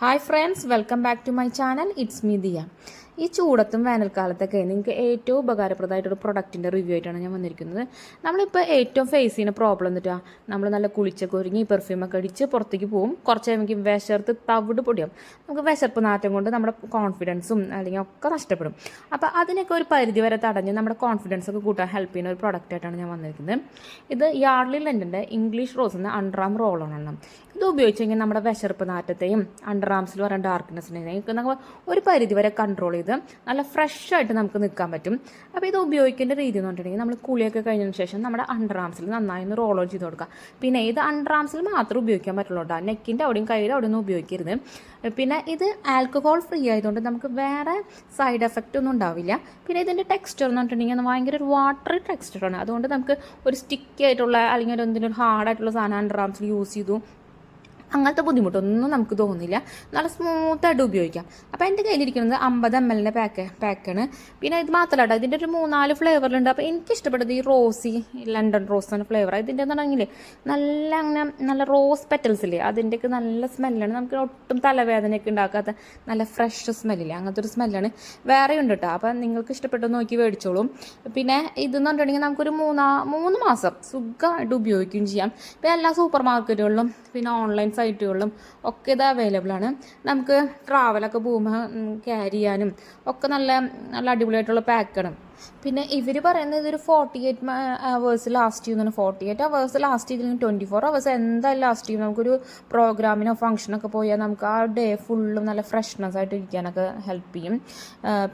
Hi friends, welcome back to my channel. It's me Diya. ഈ ചൂടത്തും വേനൽക്കാലത്തൊക്കെ നിങ്ങൾക്ക് ഏറ്റവും ഉപകാരപ്രദമായിട്ടൊരു പ്രൊഡക്റ്റിൻ്റെ റിവ്യൂ ആയിട്ടാണ് ഞാൻ വന്നിരിക്കുന്നത്. നമ്മളിപ്പോൾ ഏറ്റവും ഫേസ് ചെയ്യുന്ന പ്രോബ്ലം എന്നിട്ടാ, നമ്മൾ നല്ല കുളിച്ചൊക്കെ ഒരുങ്ങി പെർഫ്യൂമൊക്കെ അടിച്ച് പുറത്തേക്ക് പോകും. കുറച്ച് കഴിയുമ്പോൾ വിശർത്ത് തവിട് പൊടിയാവും. നമുക്ക് വിശർപ്പ് നാറ്റം കൊണ്ട് നമ്മുടെ കോൺഫിഡൻസും അല്ലെങ്കിൽ ഒക്കെ നഷ്ടപ്പെടും. അപ്പോൾ അതിനൊക്കെ ഒരു പരിധി വരെ തടഞ്ഞ് നമ്മുടെ കോൺഫിഡൻസ് ഒക്കെ കൂട്ടാൻ ഹെൽപ്പ് ചെയ്യുന്ന ഒരു പ്രൊഡക്റ്റായിട്ടാണ് ഞാൻ വന്നിരിക്കുന്നത്. ഇത് യാർഡ്ലി ലണ്ടൻ്റെ ഇംഗ്ലീഷ് റോസ് എന്ന അണ്ടർആം റോളാണ്. ഇത് ഉപയോഗിച്ച് കഴിഞ്ഞാൽ നമ്മുടെ വിശർപ്പ് നാറ്റത്തെയും അണ്ടർ ആംസിൽ പറയുന്ന ഡാർക്ക്നെസ്സിനെയും നമുക്ക് ഒരു പരിധി വരെ കൺട്രോൾ ചെയ്ത് നല്ല ഫ്രഷ് ആയിട്ട് നമുക്ക് നിൽക്കാൻ പറ്റും. അപ്പോൾ ഇത് ഉപയോഗിക്കേണ്ട രീതി എന്ന് പറഞ്ഞിട്ടുണ്ടെങ്കിൽ, നമ്മൾ കുളിയൊക്കെ കഴിഞ്ഞതിന് ശേഷം നമ്മുടെ അണ്ടർ ആംസിൽ നന്നായി ഒന്ന് റോൾ ഓൺ ചെയ്ത് കൊടുക്കുക. പിന്നെ ഇത് അണ്ടർ ആംസിൽ മാത്രമേ ഉപയോഗിക്കാൻ പറ്റുള്ളൂ കേട്ടോ, നെക്കിൻ്റെ അവിടെയും കയ്യുടെ അവിടെ ഒന്നും ഉപയോഗിക്കരുത്. പിന്നെ ഇത് ആൽക്കഹോൾ ഫ്രീ ആയതുകൊണ്ട് നമുക്ക് വേറെ സൈഡ് എഫക്റ്റ് ഒന്നും ഉണ്ടാവില്ല. പിന്നെ ഇതിൻ്റെ ടെക്സ്ചർ എന്ന് പറഞ്ഞിട്ടുണ്ടെങ്കിൽ ഭയങ്കര ഒരു വാട്ടറി ടെക്സ്ചറാണ്. അതുകൊണ്ട് നമുക്ക് ഒരു സ്റ്റിക്കി ആയിട്ടുള്ള അല്ലെങ്കിൽ എന്തെങ്കിലും ഹാർഡായിട്ടുള്ള സാധനം അണ്ടർ ആംസിൽ യൂസ് ചെയ്തു അങ്ങനത്തെ ബുദ്ധിമുട്ടൊന്നും നമുക്ക് തോന്നില്ല. നല്ല സ്മൂത്തായിട്ട് ഉപയോഗിക്കാം. അപ്പോൾ എൻ്റെ കയ്യിലിരിക്കുന്നത് 50 ml പാക്കാണ്. പിന്നെ ഇത് മാത്രമല്ല കേട്ടോ, ഇതിൻ്റെ ഒരു 3-4 ഫ്ലേവറിലുണ്ട്. അപ്പോൾ എനിക്കിഷ്ടപ്പെട്ടത് ഈ റോസി ലണ്ടൻ റോസ് എന്ന ഫ്ലേവർ. ഇതിൻ്റെ എന്ന് പറഞ്ഞെങ്കിൽ നല്ല റോസ് പെറ്റൽസ് ഇല്ലേ, അതിൻ്റെയൊക്കെ നല്ല സ്മെല്ലാണ്. നമുക്ക് ഒട്ടും തലവേദനയൊക്കെ ഉണ്ടാക്കാത്ത നല്ല ഫ്രഷ് സ്മെല്ലില്ലേ, അങ്ങനത്തെ ഒരു സ്മെല്ലാണ്. വേറെ ഉണ്ട് കേട്ടോ. അപ്പം നിങ്ങൾക്ക് ഇഷ്ടപ്പെട്ട് നോക്കി മേടിച്ചോളും. പിന്നെ ഇതെന്ന് പറഞ്ഞിട്ടുണ്ടെങ്കിൽ നമുക്കൊരു 3 മാസം സുഖമായിട്ട് ഉപയോഗിക്കുകയും ചെയ്യാം. ഇപ്പോൾ എല്ലാ സൂപ്പർ മാർക്കറ്റുകളിലും പിന്നെ ഓൺലൈൻ സൈറ്റുകളിലും ഒക്കെ ഇത് അവൈലബിൾ ആണ്. നമുക്ക് ട്രാവലൊക്കെ പോകുമ്പോൾ ക്യാരി ചെയ്യാനും ഒക്കെ നല്ല നല്ല അടിപൊളിയായിട്ടുള്ള പാക്കാണ്. പിന്നെ ഇവർ പറയുന്നത് ഇതൊരു 48 hours ലാസ്റ്റ് ചെയ്യുന്നതാണ്. 48 hours ലാസ്റ്റ് ചെയ്തില്ലെങ്കിൽ 24 hours എന്തായാലും ലാസ്റ്റ് ചെയ്യും. നമുക്കൊരു പ്രോഗ്രാമിനോ ഫംഗ്ഷനൊക്കെ പോയാൽ നമുക്ക് ആ ഡേ ഫുള്ളും നല്ല ഫ്രഷ്നെസ് ആയിട്ട് ഇരിക്കാനൊക്കെ ഹെൽപ്പ് ചെയ്യും.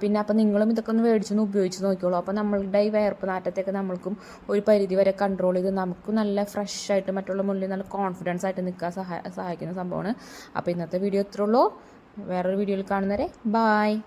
പിന്നെ അപ്പോൾ നിങ്ങളും ഇതൊക്കെ ഒന്ന് മേടിച്ചൊന്ന് ഉപയോഗിച്ച് നോക്കിയോളൂ. അപ്പോൾ നമ്മളുടെ ഈ വയർപ്പ് നാറ്റത്തൊക്കെ നമ്മൾക്കും ഒരു പരിധി വരെ കൺട്രോൾ ചെയ്ത് നമുക്ക് നല്ല ഫ്രഷ് ആയിട്ട് മറ്റുള്ള മുന്നിൽ നല്ല കോൺഫിഡൻസ് ആയിട്ട് നിൽക്കാൻ സഹായിക്കുന്ന സംഭവമാണ്. അപ്പോൾ ഇന്നത്തെ വീഡിയോ ഇത്രേ ഉള്ളൂ. വേറൊരു വീഡിയോയിൽ കാണുന്നവരെ ബായ്.